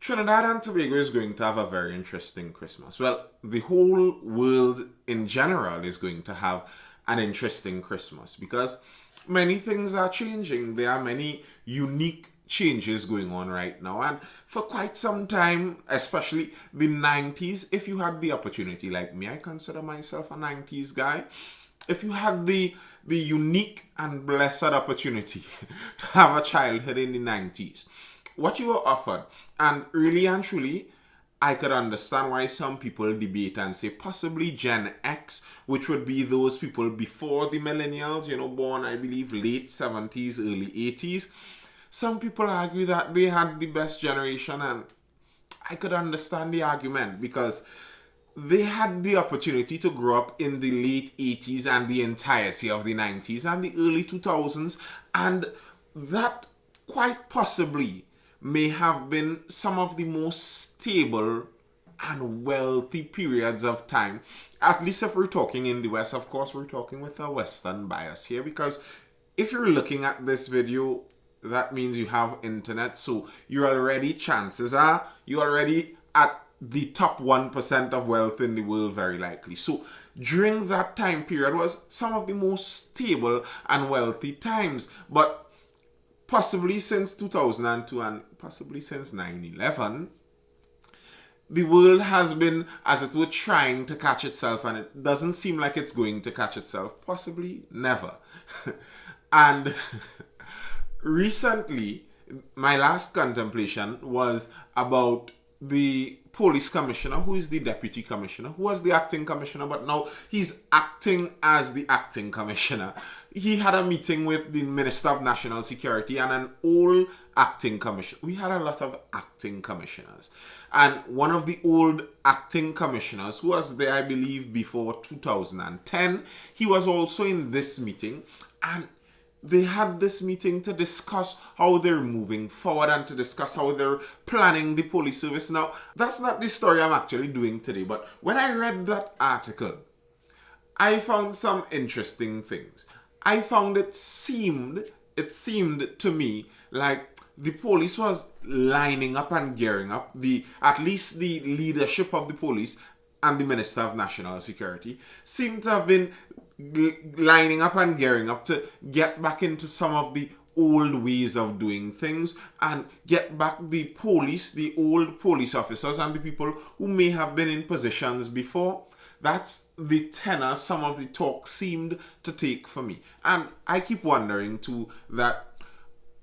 Trinidad and Tobago is going to have a very interesting Christmas. Well, the whole world in general is going to have an interesting Christmas because many things are changing. There are many unique changes going on right now. And for quite some time, especially the 90s, if you had the opportunity, like me, I consider myself a 90s guy. If you had the unique and blessed opportunity to have a childhood in the 90s, what you were offered, and really and truly, I could understand why some people debate and say possibly Gen X, which would be those people before the millennials, born, I believe, late 70s, early 80s. Some people argue that they had the best generation, and I could understand the argument because they had the opportunity to grow up in the late 80s and the entirety of the 90s and the early 2000s, and that quite possibly may have been some of the most stable and wealthy periods of time. At least if we're talking in the West, of course, we're talking with a Western bias here, because if you're looking at this video, that means you have internet, so chances are you're already at the top 1% of wealth in the world, very likely. So during that time period was some of the most stable and wealthy times. But possibly since 2002 and possibly since 9/11, the world has been, as it were, trying to catch itself, and it doesn't seem like it's going to catch itself. Possibly never. And recently, my last contemplation was about the police commissioner, who is the deputy commissioner, who was the acting commissioner, but now he's acting as the acting commissioner. He had a meeting with the Minister of National Security and an old acting commissioner. We had a lot of acting commissioners. And one of the old acting commissioners, who was there, I believe, before 2010, he was also in this meeting. And they had this meeting to discuss how they're moving forward and to discuss how they're planning the police service. Now, that's not the story I'm actually doing today, but when I read that article, I found some interesting things. I found it seemed to me like the police was lining up and gearing up, at least the leadership of the police and the Minister of National Security seemed to have been lining up and gearing up to get back into some of the old ways of doing things and get back the police, the old police officers and the people who may have been in positions before. That's the tenor some of the talk seemed to take for me. And I keep wondering too that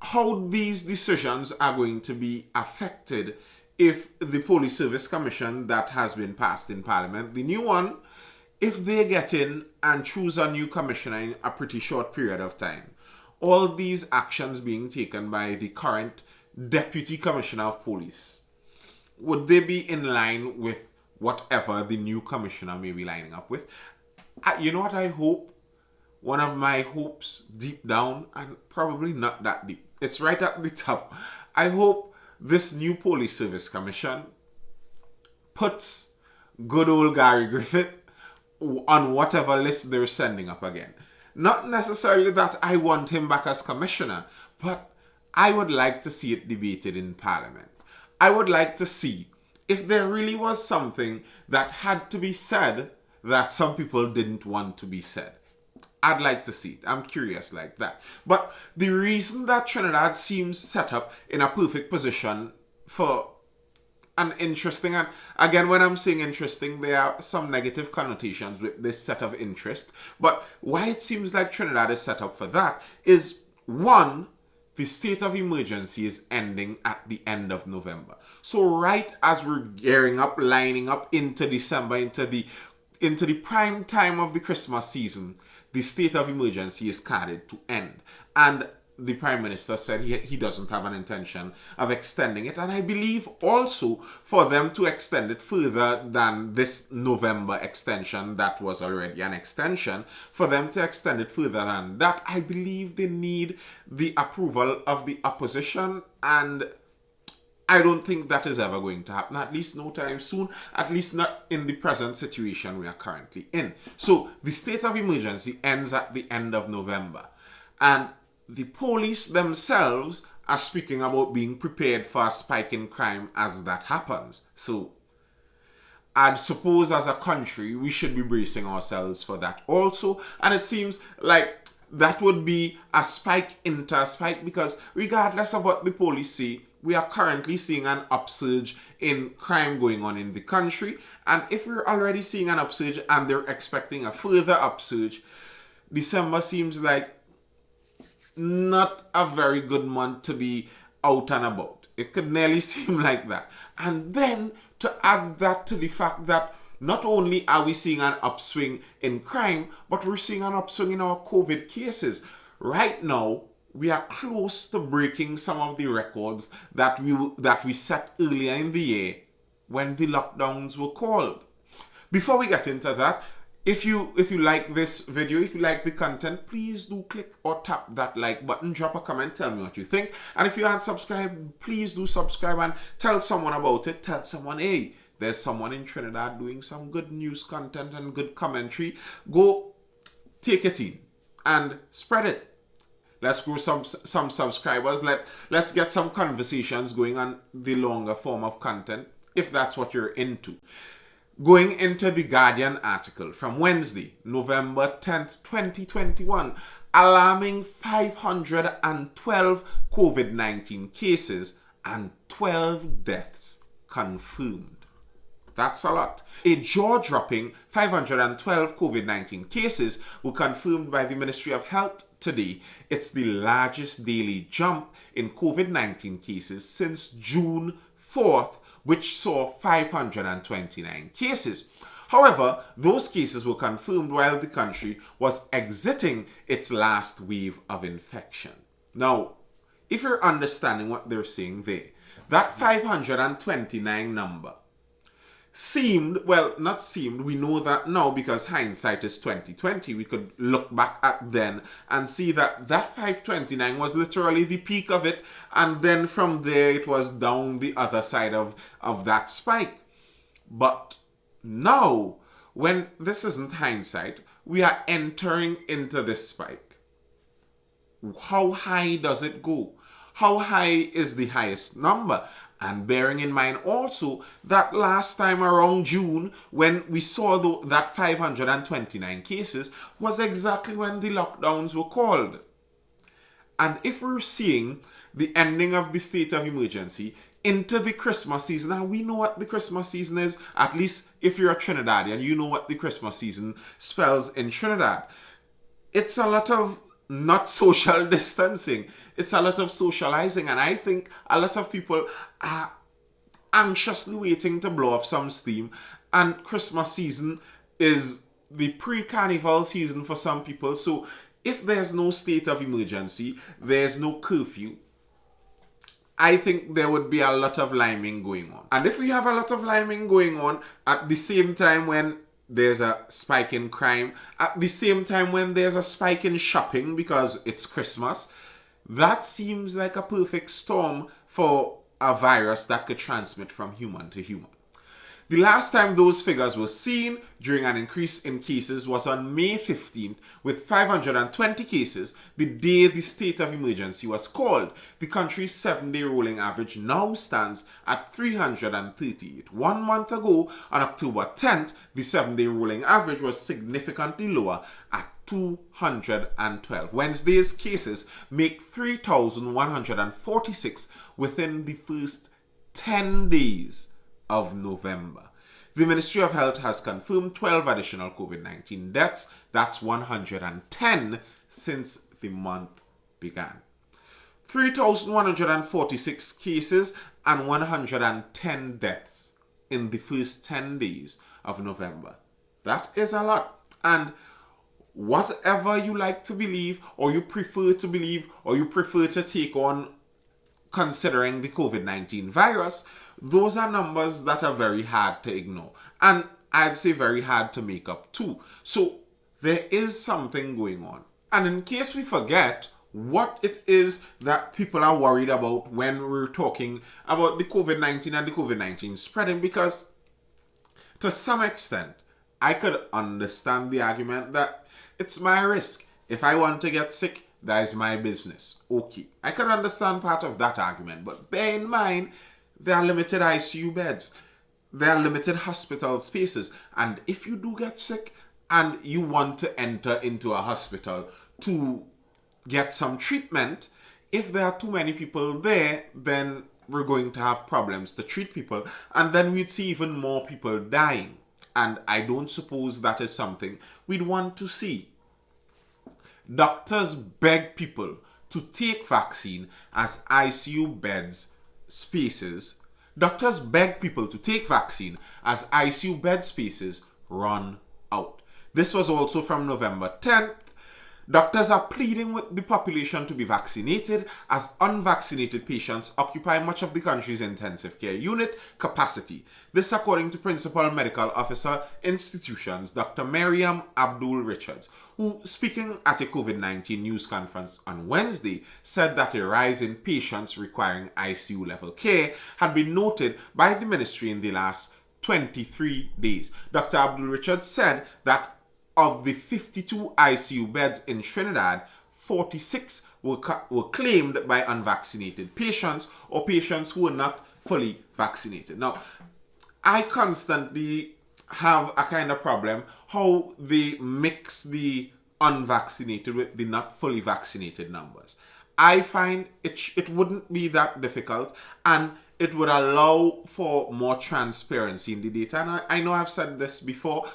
how these decisions are going to be affected if the Police Service Commission that has been passed in Parliament, the new one, if they get in and choose a new commissioner in a pretty short period of time, all these actions being taken by the current Deputy Commissioner of Police, would they be in line with whatever the new commissioner may be lining up with? You know what I hope? One of my hopes deep down, and probably not that deep, it's right at the top. I hope this new Police Service Commission puts good old Gary Griffith on whatever list they're sending up again. Not necessarily that I want him back as commissioner, but I would like to see it debated in Parliament. I would like to see if there really was something that had to be said that some people didn't want to be said. I'd like to see it. I'm curious like that. But the reason that Trinidad seems set up in a perfect position for an interesting, and again, when I'm saying interesting, there are some negative connotations with this set of interest. But why it seems like Trinidad is set up for that is, one, the state of emergency is ending at the end of November. So right as we're gearing up, lining up into December, into the prime time of the Christmas season, the state of emergency is carded to end. And the Prime Minister said he doesn't have an intention of extending it. And I believe also for them to extend it further than this November extension that was already an extension, for them to extend it further than that, I believe they need the approval of the opposition, and I don't think that is ever going to happen, at least no time soon, at least not in the present situation we are currently in. So the state of emergency ends at the end of November. And the police themselves are speaking about being prepared for a spike in crime as that happens. So I'd suppose as a country, we should be bracing ourselves for that also. And it seems like that would be a spike into a spike, because regardless of what the police say, we are currently seeing an upsurge in crime going on in the country. And if we're already seeing an upsurge and they're expecting a further upsurge, December seems like not a very good month to be out and about. It could nearly seem like that. And then to add that to the fact that not only are we seeing an upswing in crime, but we're seeing an upswing in our COVID cases. Right now, we are close to breaking some of the records that we set earlier in the year when the lockdowns were called. Before we get into that, if you like this video, if you like the content, please do click or tap that like button, drop a comment, tell me what you think. And if you aren't subscribed, please do subscribe and tell someone about it. Tell someone, hey, there's someone in Trinidad doing some good news content and good commentary. Go take it in and spread it. Let's grow some subscribers. Let's get some conversations going on the longer form of content, if that's what you're into. Going into the Guardian article from Wednesday, November 10th, 2021, alarming 512 COVID-19 cases and 12 deaths confirmed. That's a lot. A jaw-dropping 512 COVID-19 cases were confirmed by the Ministry of Health today. It's the largest daily jump in COVID-19 cases since June 4th, which saw 529 cases. However, those cases were confirmed while the country was exiting its last wave of infection. Now, if you're understanding what they're saying there, that 529 number seemed, well, not seemed, we know that now because hindsight is 2020. We could look back at then and see that 529 was literally the peak of it, and then from there it was down the other side of that spike. But now, when this isn't hindsight, we are entering into this spike. How high does it go? How high is the highest number? And bearing in mind also that last time around June, when we saw that 529 cases, was exactly when the lockdowns were called. And if we're seeing the ending of the state of emergency into the Christmas season, and we know what the Christmas season is, at least if you're a Trinidadian, you know what the Christmas season spells in Trinidad. It's a lot of not social distancing. It's a lot of socializing, and I think a lot of people are anxiously waiting to blow off some steam. And Christmas season is the pre-carnival season for some people. So if there's no state of emergency, there's no curfew, I think there would be a lot of liming going on. And if we have a lot of liming going on at the same time when there's a spike in crime, at the same time when there's a spike in shopping because it's Christmas, that seems like a perfect storm for a virus that could transmit from human to human. The last time those figures were seen during an increase in cases was on May 15th with 520 cases, the day the state of emergency was called. The country's 7-day rolling average now stands at 338. 1 month ago, on October 10th, the 7-day rolling average was significantly lower at 212. Wednesday's cases make 3,146 within the first 10 days of November. The Ministry of Health has confirmed 12 additional COVID-19 deaths. That's 110 since the month began. 3,146 cases and 110 deaths in the first 10 days of November. That is a lot. And whatever you like to believe, or you prefer to believe, or you prefer to take on considering the COVID-19 virus, those are numbers that are very hard to ignore. And I'd say very hard to make up too. So there is something going on. And in case we forget what it is that people are worried about when we're talking about the COVID-19 and the COVID-19 spreading, because to some extent, I could understand the argument that it's my risk. If I want to get sick, that is my business. Okay, I can understand part of that argument, but bear in mind, there are limited ICU beds. There are limited hospital spaces. And if you do get sick and you want to enter into a hospital to get some treatment, if there are too many people there, then we're going to have problems to treat people. And then we'd see even more people dying. And I don't suppose that is something we'd want to see. Doctors beg people to take vaccine as ICU beds spaces. Doctors beg people to take vaccine as ICU bed spaces run out. This was also from November 10th. Doctors are pleading with the population to be vaccinated as unvaccinated patients occupy much of the country's intensive care unit capacity. This according to Principal Medical Officer Institutions Dr. Miriam Abdul Richards, who, speaking at a COVID-19 news conference on Wednesday, said that a rise in patients requiring ICU level care had been noted by the ministry in the last 23 days. Dr. Abdul Richards said that of the 52 ICU beds in Trinidad, 46 were claimed by unvaccinated patients or patients who were not fully vaccinated. Now, I constantly have a kind of problem how they mix the unvaccinated with the not fully vaccinated numbers. I find it wouldn't be that difficult, and it would allow for more transparency in the data. And I know I've said this before.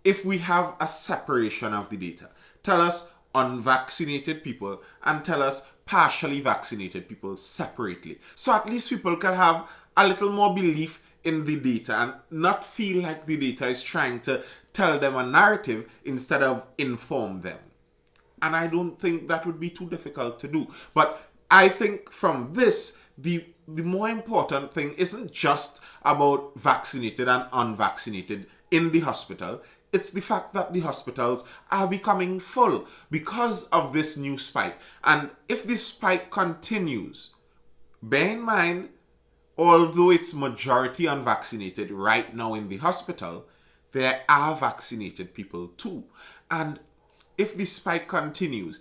If we have a separation of the data, tell us unvaccinated people and tell us partially vaccinated people separately. So at least people can have a little more belief in the data and not feel like the data is trying to tell them a narrative instead of inform them. And I don't think that would be too difficult to do. But I think from this, the more important thing isn't just about vaccinated and unvaccinated in the hospital. It's the fact that the hospitals are becoming full because of this new spike. And if this spike continues, bear in mind, although it's majority unvaccinated right now in the hospital, there are vaccinated people too. And if this spike continues,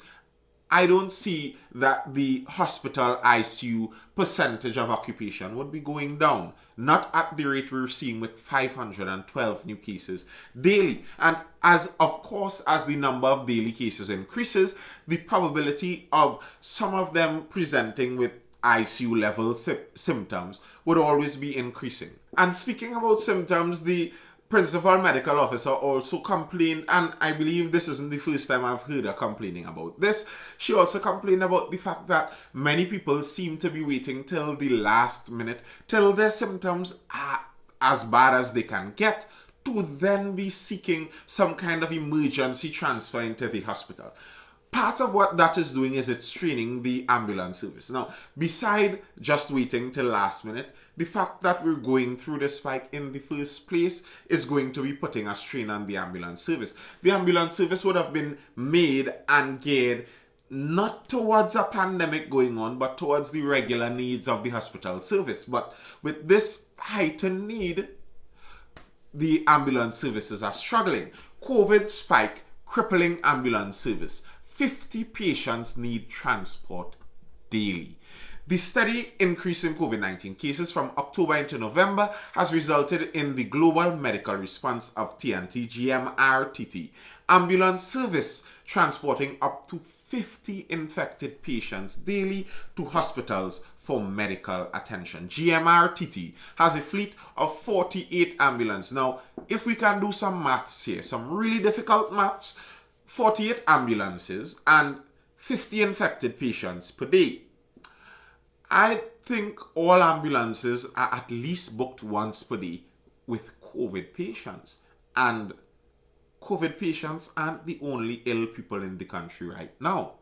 I don't see that the hospital ICU percentage of occupation would be going down. Not at the rate we're seeing with 512 new cases daily. And as the number of daily cases increases, the probability of some of them presenting with ICU level symptoms would always be increasing. And speaking about symptoms, the Principal Medical Officer also complained, and I believe this isn't the first time I've heard her complaining about this. She also complained about the fact that many people seem to be waiting till the last minute, till their symptoms are as bad as they can get, to then be seeking some kind of emergency transfer into the hospital. Part of what that is doing is it's straining the ambulance service. Now, beside just waiting till last minute, the fact that we're going through the spike in the first place is going to be putting a strain on the ambulance service. The ambulance service would have been made and geared not towards a pandemic going on, but towards the regular needs of the hospital service. But with this heightened need, the ambulance services are struggling. COVID spike crippling ambulance service. 50 patients need transport daily. The steady increase in COVID-19 cases from October into November has resulted in the global medical response of TNT GMRTT ambulance service transporting up to 50 infected patients daily to hospitals for medical attention. GMRTT has a fleet of 48 ambulances. Now, if we can do some maths here, some really difficult maths, 48 ambulances and 50 infected patients per day. I think all ambulances are at least booked once per day with COVID patients. And COVID patients aren't the only ill people in the country right now.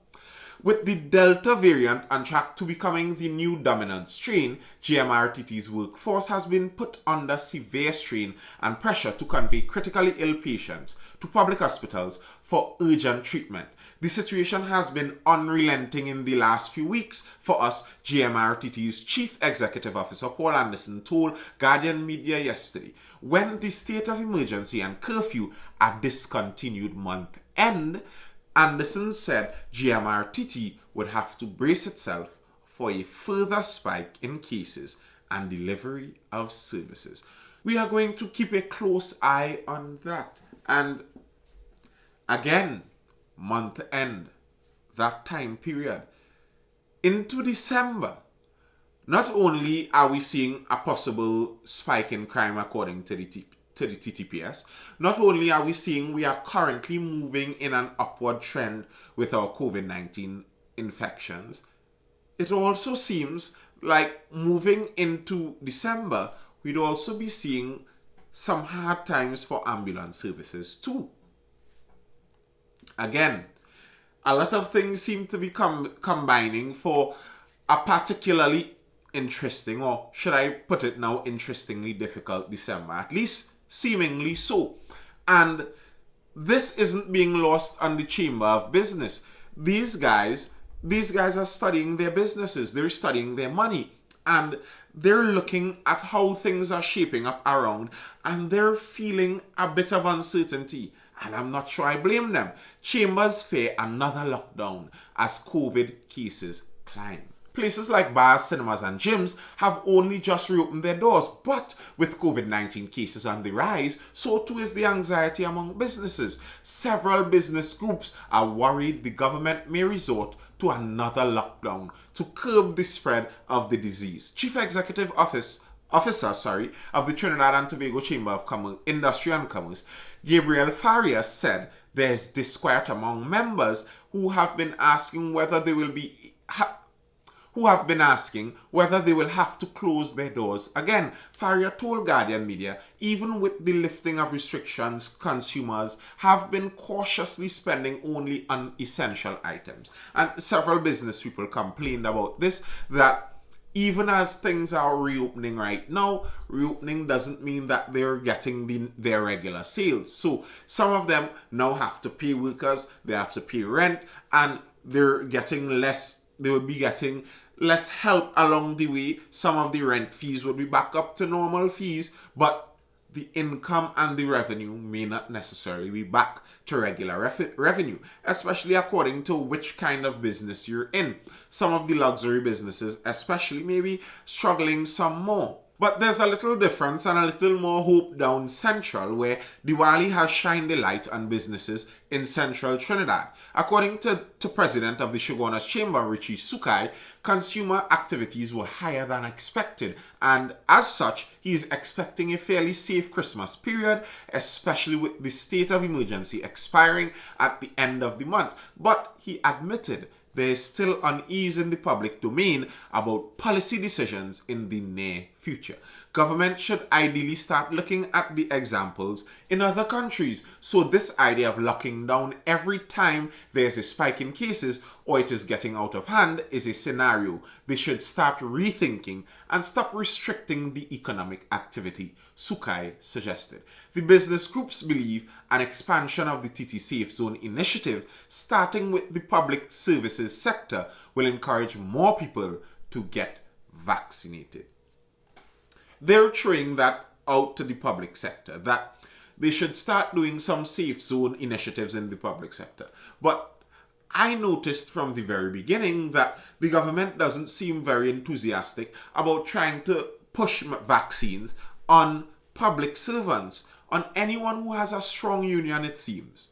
With the Delta variant on track to becoming the new dominant strain, GMRTT's workforce has been put under severe strain and pressure to convey critically ill patients to public hospitals for urgent treatment. The situation has been unrelenting in the last few weeks for us, GMRTT's Chief Executive Officer Paul Anderson told Guardian Media yesterday. When the state of emergency and curfew are discontinued month end, Anderson said GMRTT would have to brace itself for a further spike in cases and delivery of services. We are going to keep a close eye on that. And again, month end, that time period, into December, not only are we seeing a possible spike in crime according to the TTPS, not only are we seeing we are currently moving in an upward trend with our COVID-19 infections, it also seems like moving into December, we'd also be seeing some hard times for ambulance services too. Again, a lot of things seem to be combining for a particularly interesting, or should I put it now, interestingly difficult December, at least seemingly so. And this isn't being lost on the Chamber of Business. These guys are studying their businesses, they're studying their money, and they're looking at how things are shaping up around, and they're feeling a bit of uncertainty. And I'm not sure I blame them. Chambers fear another lockdown as COVID cases climb. Places like bars, cinemas, and gyms have only just reopened their doors, but with COVID-19 cases on the rise, so too is the anxiety among businesses. Several business groups are worried the government may resort to another lockdown to curb the spread of the disease. Chief Executive Officer of the Trinidad and Tobago Chamber of Industry and Commerce, Gabriel Farias, said there's disquiet among members who have been asking whether they will have to close their doors again. Faria told Guardian Media, even with the lifting of restrictions, consumers have been cautiously spending only on essential items. And several business people complained about this, that even as things are reopening right now, reopening doesn't mean that they're getting their regular sales. So some of them now have to pay workers, they have to pay rent, and they will be getting less help along the way. Some of the rent fees will be back up to normal fees, but the income and the revenue may not necessarily be back to regular revenue, especially according to which kind of business you're in. Some of the luxury businesses especially may be struggling some more. But there's a little difference and a little more hope down central, where Diwali has shined a light on businesses in central Trinidad. According to President of the Shogunas Chamber, Richie Sukai, consumer activities were higher than expected, and as such, he is expecting a fairly safe Christmas period, especially with the state of emergency expiring at the end of the month. But he admitted there is still unease in the public domain about policy decisions in the near future. Government should ideally start looking at the examples in other countries. So this idea of locking down every time there's a spike in cases or it is getting out of hand is a scenario they should start rethinking and stop restricting the economic activity, Sukai suggested. The business groups believe an expansion of the TT Safe Zone initiative, starting with the public services sector, will encourage more people to get vaccinated. They're throwing that out to the public sector, that they should start doing some safe zone initiatives in the public sector. But I noticed from the very beginning that the government doesn't seem very enthusiastic about trying to push vaccines on public servants, on anyone who has a strong union, it seems.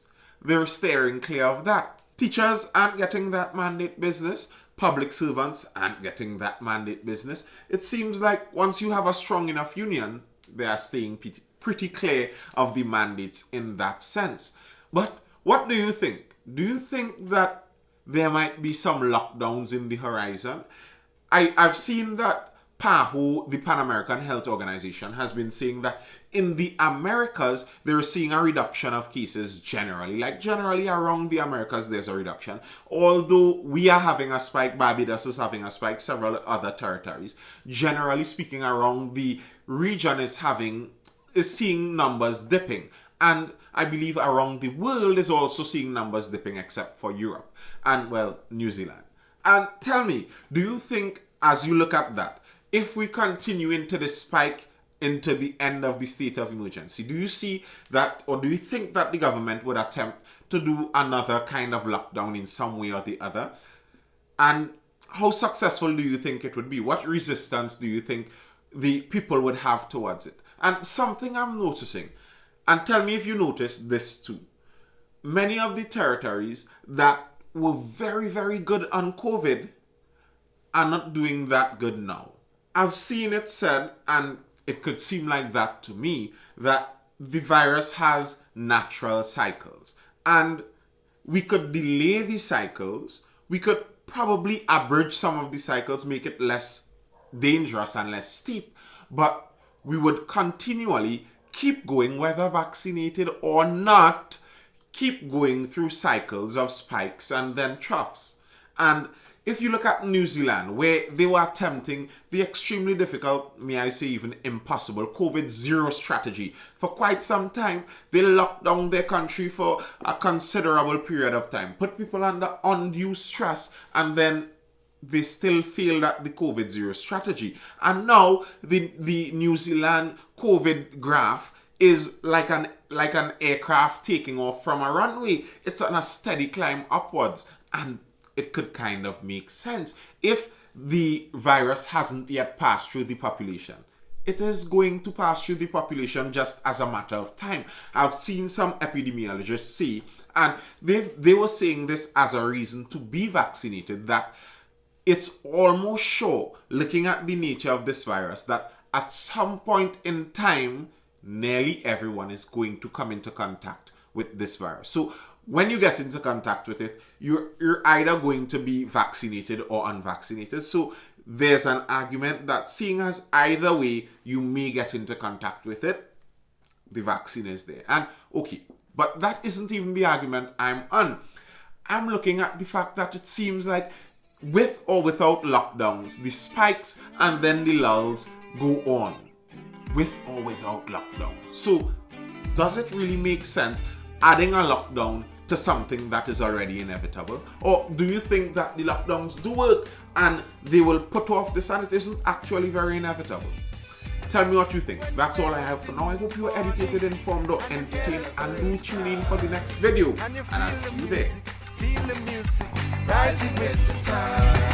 They're steering clear of that. Teachers aren't getting that mandate business. Public servants aren't getting that mandate business. It seems like once you have a strong enough union, they are staying pretty clear of the mandates in that sense. But what do you think? Do you think that there might be some lockdowns in the horizon? I've seen that PAHO, the Pan American Health Organization, has been saying that in the Americas, they're seeing a reduction of cases generally. Like generally around the Americas, there's a reduction. Although we are having a spike, Barbados is having a spike, several other territories. Generally speaking, around the region is seeing numbers dipping. And I believe around the world is also seeing numbers dipping except for Europe and, well, New Zealand. And tell me, do you think, as you look at that, if we continue into this spike into the end of the state of emergency? Do you see that, or do you think that the government would attempt to do another kind of lockdown in some way or the other? And how successful do you think it would be? What resistance do you think the people would have towards it? And something I'm noticing, and tell me if you notice this too, many of the territories that were very, very good on COVID are not doing that good now. I've seen it said, and it could seem like that to me, that the virus has natural cycles. And we could delay the cycles. We could probably abridge some of the cycles, make it less dangerous and less steep. But we would continually keep going, whether vaccinated or not, keep going through cycles of spikes and then troughs. And if you look at New Zealand, where they were attempting the extremely difficult, may I say even impossible, COVID-0 strategy for quite some time, they locked down their country for a considerable period of time, put people under undue stress, and then they still failed at the COVID-0 strategy. And now the New Zealand COVID graph is like an aircraft taking off from a runway. It's on a steady climb upwards. And it could kind of make sense if the virus hasn't yet passed through the population. It is going to pass through the population just as a matter of time. I've seen some epidemiologists say, and they were saying this as a reason to be vaccinated, that it's almost sure, looking at the nature of this virus, that at some point in time, nearly everyone is going to come into contact with this virus. So when you get into contact with it, you're either going to be vaccinated or unvaccinated. So there's an argument that seeing as either way you may get into contact with it, the vaccine is there. And okay, but that isn't even the argument I'm on. I'm looking at the fact that it seems like with or without lockdowns, the spikes and then the lulls go on. With or without lockdowns. So does it really make sense adding a lockdown to something that is already inevitable? Or do you think that the lockdowns do work and they will put off this and it isn't actually very inevitable? Tell me what you think. That's all I have for now. I hope you are educated, informed, or entertained, and do tune in for the next video. And I'll see you there. Feel the music rising with the time.